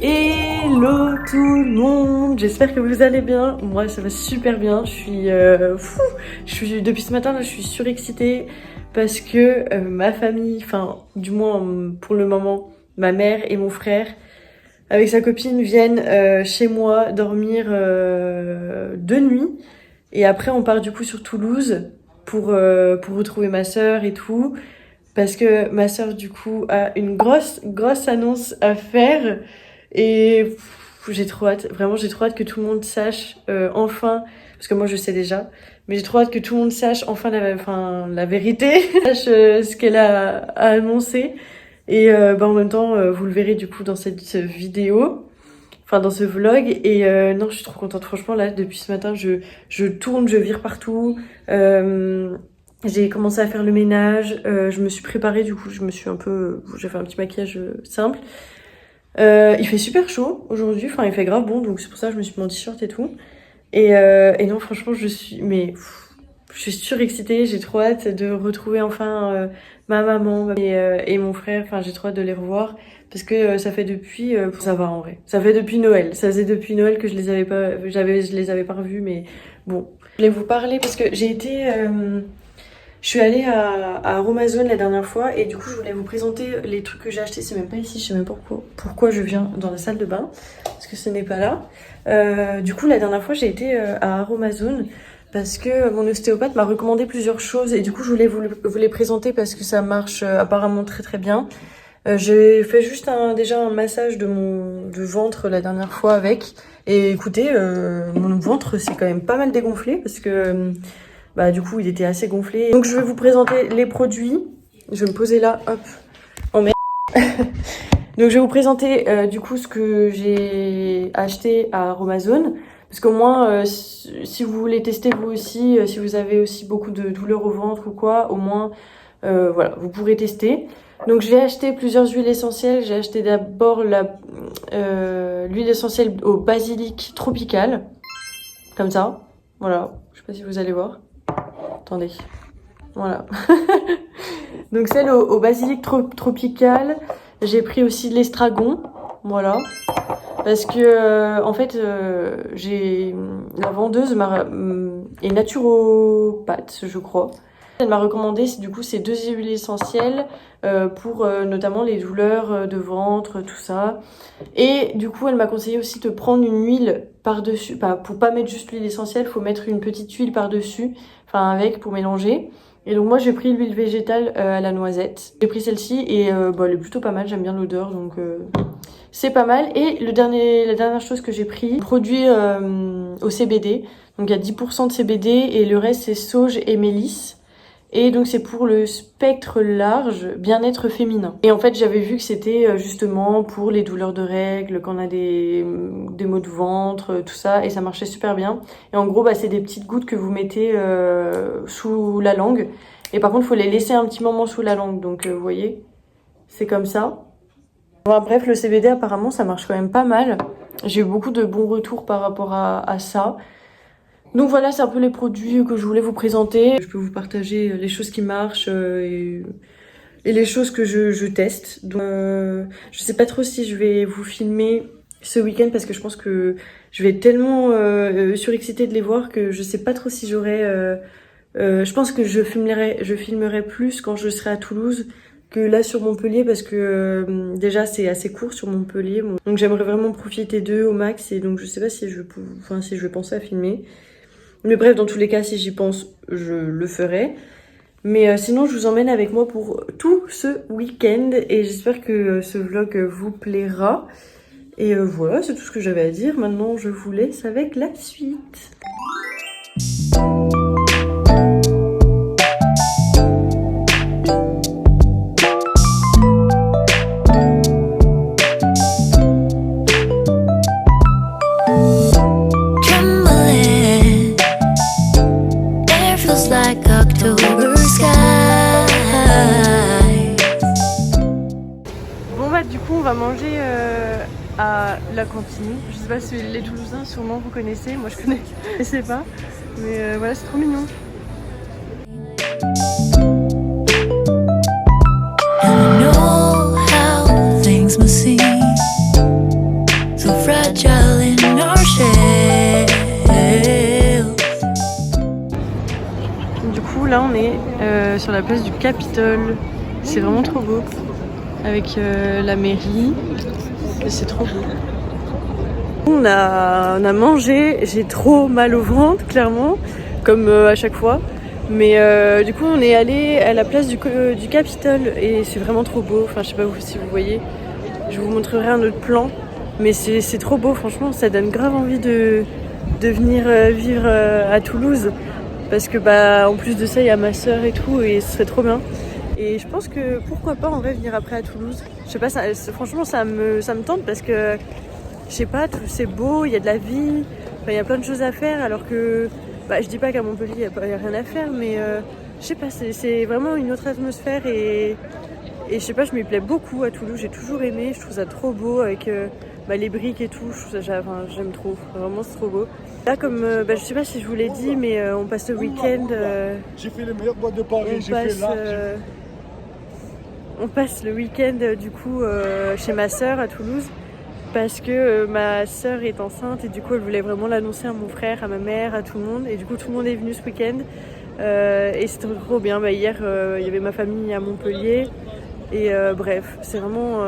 Hello tout le monde, j'espère que vous allez bien. Moi ça va super bien, je suis depuis ce matin là, je suis surexcitée parce que ma famille, enfin du moins pour le moment, ma mère et mon frère avec sa copine viennent chez moi dormir de nuit et après on part du coup sur Toulouse pour retrouver ma sœur et tout parce que ma sœur du coup a une grosse annonce à faire. Et j'ai trop hâte, vraiment j'ai trop hâte que tout le monde sache enfin, parce que moi je sais déjà, mais j'ai trop hâte que tout le monde sache enfin la vérité, sache ce qu'elle a annoncé. Et en même temps, vous le verrez du coup dans cette vidéo, enfin dans ce vlog. Et non, je suis trop contente, franchement là depuis ce matin, je tourne, je vire partout. J'ai commencé à faire le ménage, je me suis préparée du coup, j'ai fait un petit maquillage simple. Il fait super chaud aujourd'hui, enfin il fait grave bon, donc c'est pour ça que je me suis mis en t-shirt et tout. Et non, franchement, je suis surexcitée, j'ai trop hâte de retrouver enfin ma maman et mon frère, enfin j'ai trop hâte de les revoir parce que ça fait depuis, ça va en vrai, ça fait depuis Noël, ça faisait depuis Noël que je les avais pas revus, mais bon. Je voulais vous parler parce que je suis allée à Aromazone la dernière fois et du coup je voulais vous présenter les trucs que j'ai achetés. C'est même pas ici, je sais même pas pourquoi je viens dans la salle de bain parce que ce n'est pas là. Du coup la dernière fois j'ai été à Aromazone parce que mon ostéopathe m'a recommandé plusieurs choses et du coup je voulais vous les présenter parce que ça marche apparemment très bien. J'ai fait juste déjà un massage de ventre la dernière fois avec et écoutez, mon ventre s'est quand même pas mal dégonflé parce que du coup il était assez gonflé. Donc je vais vous présenter les produits. Je vais me poser là, hop, en merde. Donc je vais vous présenter du coup ce que j'ai acheté à Aromazone. Parce qu'au moins, si vous voulez tester vous aussi, si vous avez aussi beaucoup de douleurs au ventre ou quoi, au moins, voilà, vous pourrez tester. Donc j'ai acheté plusieurs huiles essentielles. J'ai acheté d'abord l'huile essentielle au basilic tropical. Comme ça, voilà, je sais pas si vous allez voir. Attendez, voilà. Donc celle au basilic tropical. J'ai pris aussi de l'estragon, voilà. Parce que en fait, la vendeuse est naturopathe, je crois. Elle m'a recommandé du coup ces deux huiles essentielles pour notamment les douleurs de ventre, tout ça. Et du coup, elle m'a conseillé aussi de prendre une huile par-dessus. Pour pas mettre juste l'huile essentielle, faut mettre une petite huile par-dessus, enfin avec pour mélanger. Et donc moi j'ai pris l'huile végétale à la noisette. J'ai pris celle-ci et elle est plutôt pas mal, j'aime bien l'odeur donc c'est pas mal. Et la dernière chose que j'ai pris, produit au CBD. Donc il y a 10% de CBD et le reste c'est sauge et mélisse. Et donc c'est pour le spectre large, bien-être féminin. Et en fait j'avais vu que c'était justement pour les douleurs de règles, quand on a des maux de ventre, tout ça, et ça marchait super bien. Et en gros c'est des petites gouttes que vous mettez sous la langue. Et par contre il faut les laisser un petit moment sous la langue, donc vous voyez, c'est comme ça. Bon, bref, le CBD apparemment ça marche quand même pas mal. J'ai eu beaucoup de bons retours par rapport à ça. Donc voilà, c'est un peu les produits que je voulais vous présenter. Je peux vous partager les choses qui marchent et les choses que je teste. Donc je sais pas trop si je vais vous filmer ce week-end parce que je pense que je vais être tellement surexcitée de les voir que je sais pas trop si j'aurai... je pense que je filmerai plus quand je serai à Toulouse que là sur Montpellier parce que déjà c'est assez court sur Montpellier. Donc j'aimerais vraiment profiter d'eux au max et donc je sais pas si je vais penser à filmer. Mais bref, dans tous les cas, si j'y pense, je le ferai. Mais sinon, je vous emmène avec moi pour tout ce week-end. Et j'espère que ce vlog vous plaira. Et voilà, c'est tout ce que j'avais à dire. Maintenant, je vous laisse avec la suite. Du coup on va manger à la cantine. Je sais pas si les Toulousains sûrement vous connaissez, moi je connaissais pas. Mais voilà, c'est trop mignon. est sur la place du Capitole. C'est vraiment trop beau. Avec la mairie. Et c'est trop beau. On a mangé. J'ai trop mal au ventre, clairement. Comme à chaque fois. Mais du coup, on est allé à la place du Capitole. Et c'est vraiment trop beau. Enfin, je sais pas si vous voyez. Je vous montrerai un autre plan. Mais c'est trop beau, franchement. Ça donne grave envie de venir vivre à Toulouse. Parce que en plus de ça, il y a ma soeur et tout, et ce serait trop bien. Et je pense que pourquoi pas en vrai venir après à Toulouse. Je sais pas, franchement ça me tente parce que je sais pas, c'est beau, il y a de la vie, il y a plein de choses à faire alors que je dis pas qu'à Montpellier il y a rien à faire, mais je sais pas, c'est vraiment une autre atmosphère et je sais pas, je m'y plais beaucoup à Toulouse, j'ai toujours aimé, je trouve ça trop beau avec les briques et tout, j'aime trop, vraiment c'est trop beau. Là comme, je sais pas si je vous l'ai dit, mais on passe le week-end. J'ai fait les meilleures boîtes de Paris, on passe le week-end du coup chez ma soeur à Toulouse parce que ma soeur est enceinte et du coup elle voulait vraiment l'annoncer à mon frère, à ma mère, à tout le monde et du coup tout le monde est venu ce week-end et c'était trop bien. Hier il y avait ma famille à Montpellier et bref c'est vraiment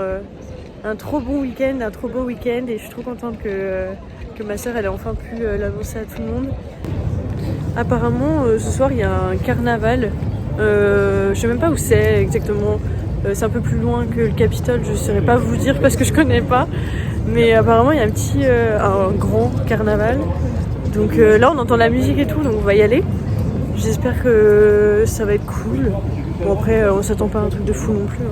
un trop bon week-end, un trop beau week-end et je suis trop contente que ma soeur elle ait enfin pu l'annoncer à tout le monde. Apparemment ce soir il y a un carnaval, je sais même pas où c'est exactement. C'est un peu plus loin que le Capitole, je ne saurais pas vous dire parce que je connais pas. Mais apparemment il y a un grand carnaval. Donc là on entend la musique et tout, donc on va y aller. J'espère que ça va être cool. Bon après on s'attend pas à un truc de fou non plus.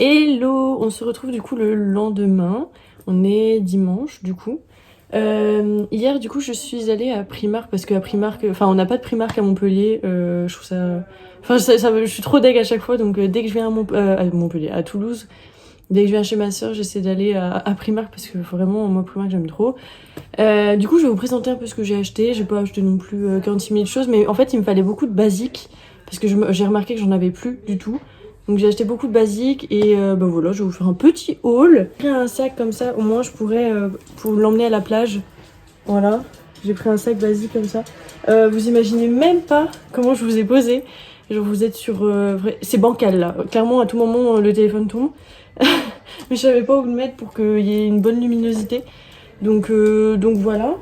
Hello, on se retrouve du coup le lendemain, on est dimanche du coup. Hier du coup je suis allée à Primark parce qu'à Primark, on n'a pas de Primark à Montpellier, je trouve ça... je suis trop deg à chaque fois donc dès que je viens à Montpellier, à Toulouse, dès que je viens chez ma soeur j'essaie d'aller à Primark parce que vraiment moi Primark j'aime trop. Du coup je vais vous présenter un peu ce que j'ai acheté, j'ai pas acheté non plus 46 000 choses mais en fait il me fallait beaucoup de basiques parce que j'ai remarqué que j'en avais plus du tout. Donc j'ai acheté beaucoup de basiques et voilà, je vais vous faire un petit haul. J'ai pris un sac comme ça, au moins je pourrais pour l'emmener à la plage. Voilà, j'ai pris un sac basique comme ça. Vous imaginez même pas comment je vous ai posé. Genre vous êtes sur... c'est bancal là, clairement à tout moment le téléphone tombe. Mais je savais pas où le mettre pour qu'il y ait une bonne luminosité. Donc voilà,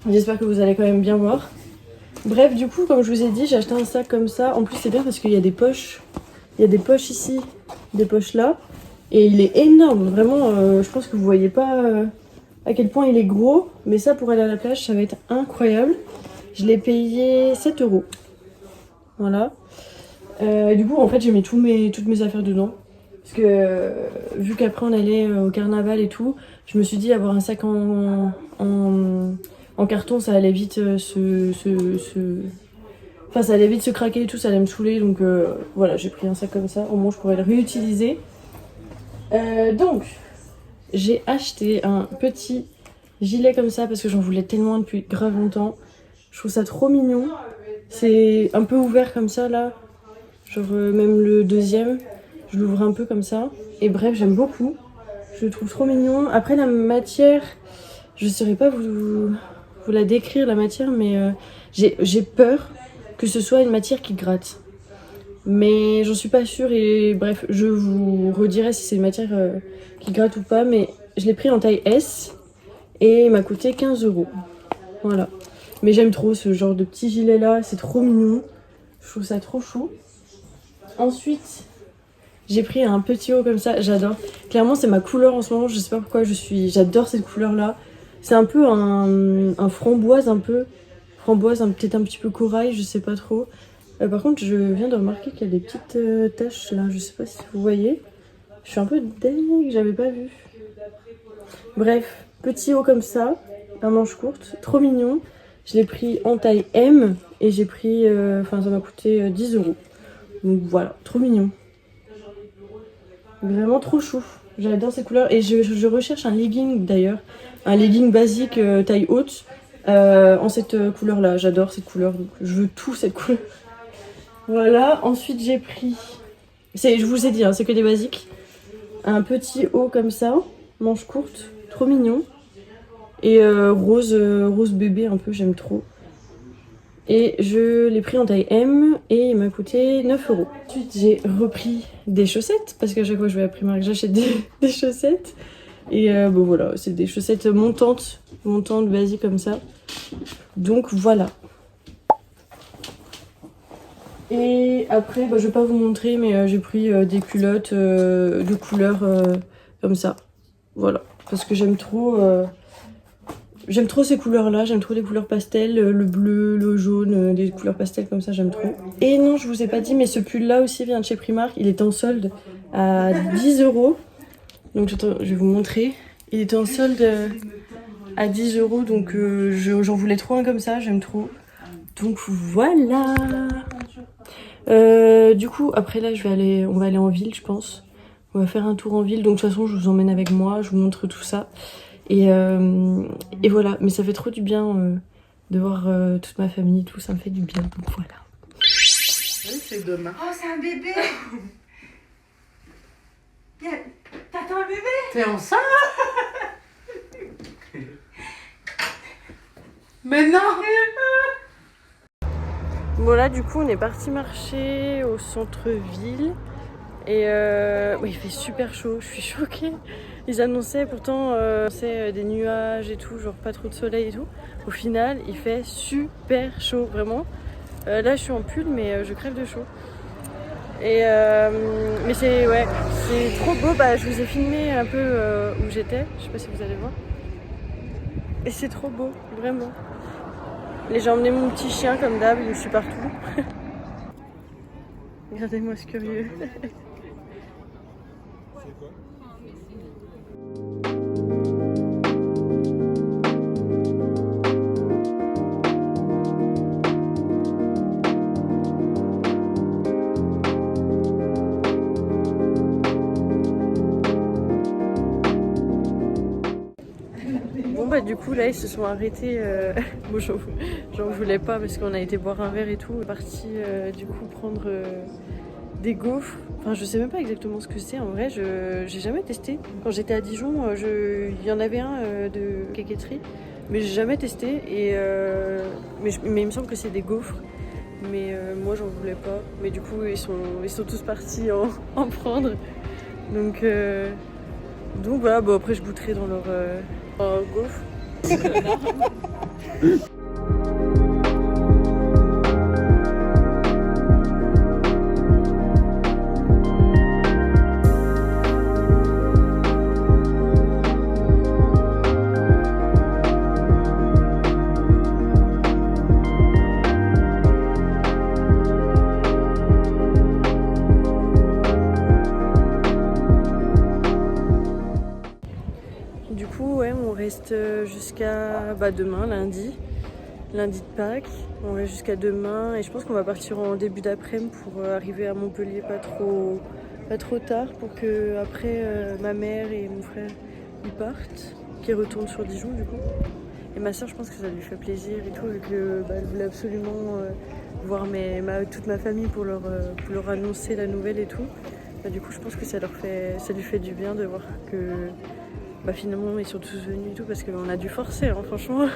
j'espère que vous allez quand même bien voir. Bref, du coup, comme je vous ai dit, j'ai acheté un sac comme ça. En plus c'est bien parce qu'il y a des poches. Il y a des poches ici, des poches là. Et il est énorme, vraiment, je pense que vous voyez pas à quel point il est gros. Mais ça, pour aller à la plage, ça va être incroyable. Je l'ai payé 7 €. Voilà. Et du coup, en fait, j'ai mis toutes mes affaires dedans. Parce que vu qu'après on allait au carnaval et tout, je me suis dit avoir un sac en carton, ça allait vite Enfin, ça allait vite se craquer et tout, ça allait me saouler. Donc voilà, j'ai pris un sac comme ça. Au moins, je pourrais le réutiliser. Donc, j'ai acheté un petit gilet comme ça parce que j'en voulais tellement depuis grave longtemps. Je trouve ça trop mignon. C'est un peu ouvert comme ça là. Genre même le deuxième, je l'ouvre un peu comme ça. Et bref, j'aime beaucoup. Je le trouve trop mignon. Après la matière, je ne saurais pas vous la décrire la matière, mais j'ai peur que ce soit une matière qui gratte. Mais j'en suis pas sûre et bref, je vous redirai si c'est une matière qui gratte ou pas. Mais je l'ai pris en taille S et il m'a coûté 15 €. Voilà. Mais j'aime trop ce genre de petit gilet là, c'est trop mignon. Je trouve ça trop chou. Ensuite, j'ai pris un petit haut comme ça, j'adore. Clairement, c'est ma couleur en ce moment, je sais pas pourquoi j'adore cette couleur là. C'est un peu un framboise, peut-être un petit peu corail, je sais pas trop. Par contre, je viens de remarquer qu'il y a des petites taches là, je sais pas si vous voyez. Je suis un peu dingue, j'avais pas vu. Bref, petit haut comme ça, un manche courte, trop mignon. Je l'ai pris en taille M et j'ai pris, ça m'a coûté 10 €. Donc voilà, trop mignon. Vraiment trop chou. J'adore ces couleurs et je recherche un legging d'ailleurs. Un legging basique taille haute en cette couleur là. J'adore cette couleur, donc je veux tout cette couleur. Voilà, ensuite j'ai pris, je vous ai dit, hein, c'est que des basiques. Un petit haut comme ça, manche courte, trop mignon. Et rose bébé un peu, j'aime trop. Et je l'ai pris en taille M et il m'a coûté 9 €. Ensuite j'ai repris des chaussettes parce qu'à chaque fois que je vais à Primark j'achète des chaussettes. Et bon voilà, c'est des chaussettes montantes basiques comme ça. Donc voilà. Et après, je vais pas vous montrer, mais j'ai pris des culottes de couleurs comme ça. Voilà, parce que j'aime trop ces couleurs-là. J'aime trop les couleurs pastel, le bleu, le jaune, des couleurs pastel comme ça, j'aime trop. Et non, je vous ai pas dit, mais ce pull-là aussi vient de chez Primark. Il était en solde à 10 €. Donc je vais vous montrer. Il était en solde à 10 €, donc j'en voulais trop un comme ça, j'aime trop. Donc voilà. Du coup, après là, on va aller en ville, je pense. On va faire un tour en ville. Donc de toute façon, je vous emmène avec moi, je vous montre tout ça. Et voilà. Mais ça fait trop du bien de voir toute ma famille, tout ça me fait du bien. Donc voilà. Oui, c'est demain. Oh, c'est un bébé. T'attends un bébé? T'es enceinte? Mais non! Bon là du coup on est parti marcher au centre-ville et il fait super chaud, je suis choquée. Ils annonçaient pourtant des nuages et tout, genre pas trop de soleil et tout. Au final il fait super chaud vraiment. Là je suis en pull mais je crève de chaud. Et mais c'est trop beau, je vous ai filmé un peu où j'étais, je sais pas si vous allez voir. Et c'est trop beau, vraiment. J'ai emmené mon petit chien comme d'hab, il me suit partout. Regardez-moi ce curieux. Du coup là ils se sont arrêtés, bon j'en voulais pas parce qu'on a été boire un verre et tout, on est parti du coup prendre des gaufres, enfin je sais même pas exactement ce que c'est en vrai, j'ai jamais testé. Quand j'étais à Dijon, il y en avait un de caquetterie, mais j'ai jamais testé et mais il me semble que c'est des gaufres, mais moi j'en voulais pas, mais du coup ils sont tous partis en prendre, donc voilà, bon après je goûterai dans leur gaufres. reste jusqu'à demain, lundi de Pâques. On reste jusqu'à demain et je pense qu'on va partir en début d'après-midi pour arriver à Montpellier pas trop tard pour que après ma mère et mon frère ils partent, qu'ils retournent sur Dijon du coup. Et ma soeur, je pense que ça lui fait plaisir et tout, vu que elle voulait absolument voir toute ma famille pour leur annoncer la nouvelle et tout. Du coup, je pense que ça lui fait du bien de voir que finalement ils sont tous venus et tout, parce qu'on a dû forcer, hein, franchement.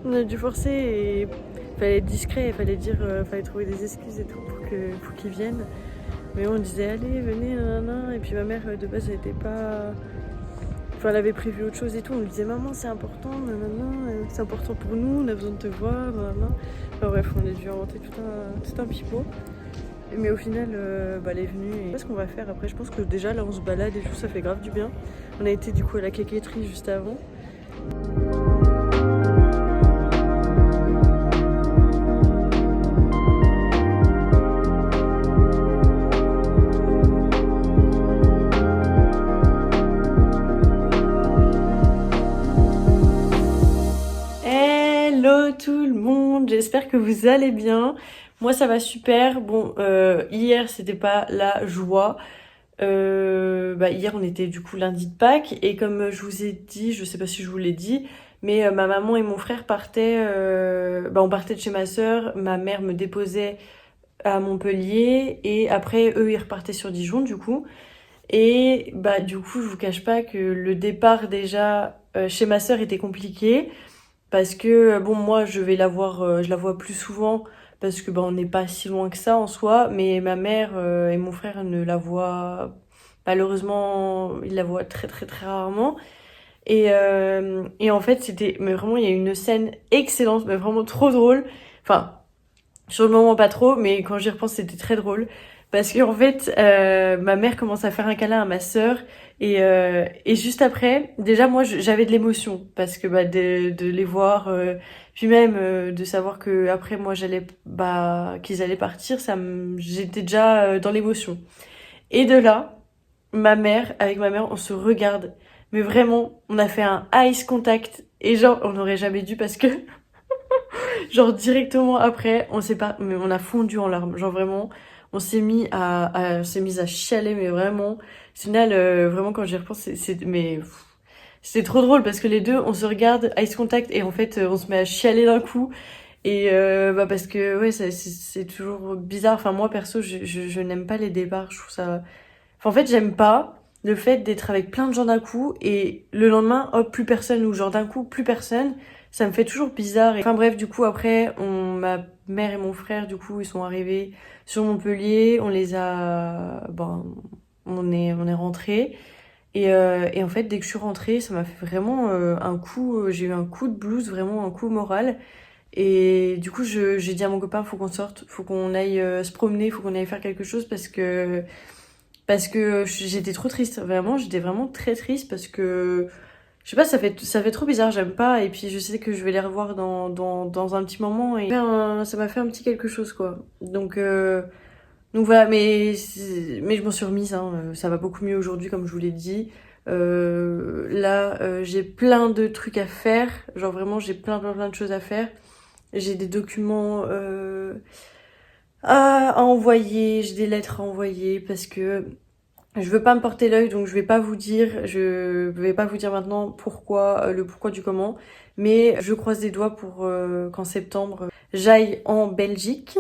On a dû forcer et il fallait être discret, il fallait fallait trouver des excuses et tout pour qu'ils viennent. Mais on disait allez, venez, nanana. Et puis ma mère de base elle était pas. Enfin, elle avait prévu autre chose et tout. On lui disait maman, c'est important, nanana, c'est important pour nous, on a besoin de te voir, nanana. Enfin bref, on a dû inventer tout un pipeau. Mais au final, elle est venue. Et qu'est-ce qu'on va faire après? Je pense que déjà là on se balade et tout, ça fait grave du bien. On a été du coup à la quéquetterie juste avant. Hello tout le monde, j'espère que vous allez bien. Moi ça va super. Bon, hier c'était pas la joie. Hier on était du coup lundi de Pâques et comme je vous ai dit, je sais pas si je vous l'ai dit, mais ma maman et mon frère partaient, on partait de chez ma sœur, ma mère me déposait à Montpellier et après eux ils repartaient sur Dijon du coup. Et du coup je vous cache pas que le départ déjà chez ma sœur était compliqué. Parce que moi je vais la voir, je la vois plus souvent parce que on n'est pas si loin que ça en soi, mais ma mère et mon frère ne la voient malheureusement, ils la voient très très très rarement. Et en fait mais vraiment il y a une scène excellente, mais vraiment trop drôle. Enfin sur le moment pas trop, mais quand j'y repense c'était très drôle. Parce qu'en fait, ma mère commence à faire un câlin à ma sœur et juste après, déjà moi j'avais de l'émotion parce que de les voir, puis même de savoir que après moi qu'ils allaient partir, j'étais déjà dans l'émotion. Et de là, avec ma mère, on se regarde, mais vraiment, on a fait un eyes contact et genre on n'aurait jamais dû parce que genre directement après, mais on a fondu en larmes, genre vraiment. On s'est mis à chialer, mais vraiment. Au final, vraiment, quand j'y repense, c'était trop drôle parce que les deux, on se regarde, eyes contact, et en fait, on se met à chialer d'un coup. Et parce que, ouais, c'est toujours bizarre. Enfin, moi, perso, je n'aime pas les départs. Je trouve ça. Enfin, en fait, j'aime pas le fait d'être avec plein de gens d'un coup et le lendemain, hop, plus personne, ou genre d'un coup, plus personne. Ça me fait toujours bizarre. Enfin bref, du coup, après, ma mère et mon frère, du coup, ils sont arrivés sur Montpellier. On les a... on est rentrés. Et en fait, dès que je suis rentrée, ça m'a fait vraiment un coup... j'ai eu un coup de blues, vraiment un coup moral. Et du coup, j'ai dit à mon copain, faut qu'on sorte, faut qu'on aille se promener, faut qu'on aille faire quelque chose parce que j'étais trop triste. Vraiment, j'étais vraiment très triste parce que... Je sais pas, ça fait trop bizarre, j'aime pas. Et puis je sais que je vais les revoir dans un petit moment. Et ça m'a fait un petit quelque chose, quoi. Donc voilà, mais je m'en suis remise, hein. Ça va beaucoup mieux aujourd'hui, comme je vous l'ai dit. Là, j'ai plein de trucs à faire. Genre vraiment, j'ai plein de choses à faire. J'ai des documents à envoyer, j'ai des lettres à envoyer parce que... Je veux pas me porter l'œil, donc je vais pas vous dire maintenant le pourquoi du comment, mais je croise des doigts pour qu'en septembre j'aille en Belgique.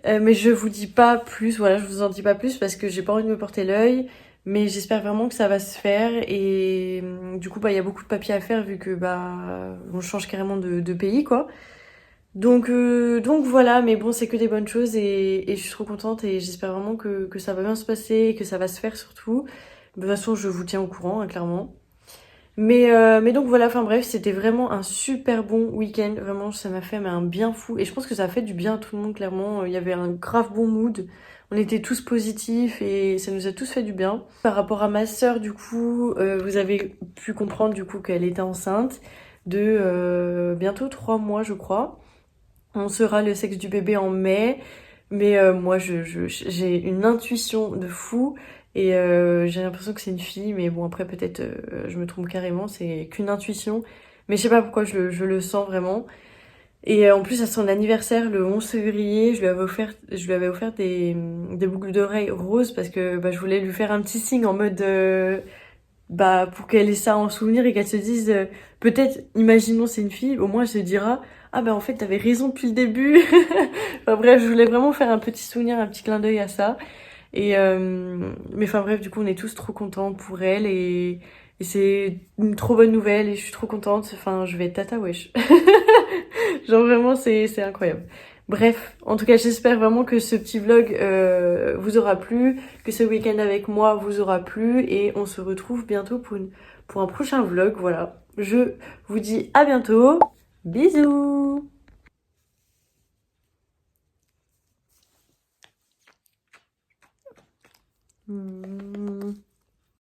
Mais je vous dis pas plus, voilà, je vous en dis pas plus parce que j'ai pas envie de me porter l'œil, mais j'espère vraiment que ça va se faire et du coup il y a beaucoup de papiers à faire vu que on change carrément de pays, quoi. Donc voilà, mais bon, c'est que des bonnes choses et je suis trop contente et j'espère vraiment que ça va bien se passer et que ça va se faire surtout. De toute façon, je vous tiens au courant, hein, clairement. Mais donc voilà, enfin bref, c'était vraiment un super bon week-end. Vraiment, ça m'a fait un bien fou. Et je pense que ça a fait du bien à tout le monde, clairement. Il y avait un grave bon mood. On était tous positifs et ça nous a tous fait du bien. Par rapport à ma sœur, du coup, vous avez pu comprendre du coup qu'elle était enceinte de bientôt 3 mois, je crois. On saura le sexe du bébé en mai, mais moi j'ai une intuition de fou Et j'ai l'impression que c'est une fille, mais bon après peut-être je me trompe carrément, c'est qu'une intuition. Mais je sais pas pourquoi je le sens vraiment. Et en plus à son anniversaire, le 11 février, je lui avais offert des boucles d'oreilles roses parce que bah, je voulais lui faire un petit signe en mode bah pour qu'elle ait ça en souvenir et qu'elle se dise peut-être, imaginons c'est une fille, au moins elle se dira ah bah en fait t'avais raison depuis le début. Enfin bref, je voulais vraiment faire un petit souvenir, un petit clin d'œil à ça. Et mais enfin bref, du coup, on est tous trop contents pour elle et c'est une trop bonne nouvelle et je suis trop contente. Enfin, je vais être tata wesh. Genre vraiment, c'est incroyable. Bref, en tout cas, j'espère vraiment que ce petit vlog vous aura plu, que ce week-end avec moi vous aura plu et on se retrouve bientôt pour un prochain vlog. Voilà, je vous dis à bientôt. Bisous. Hmm.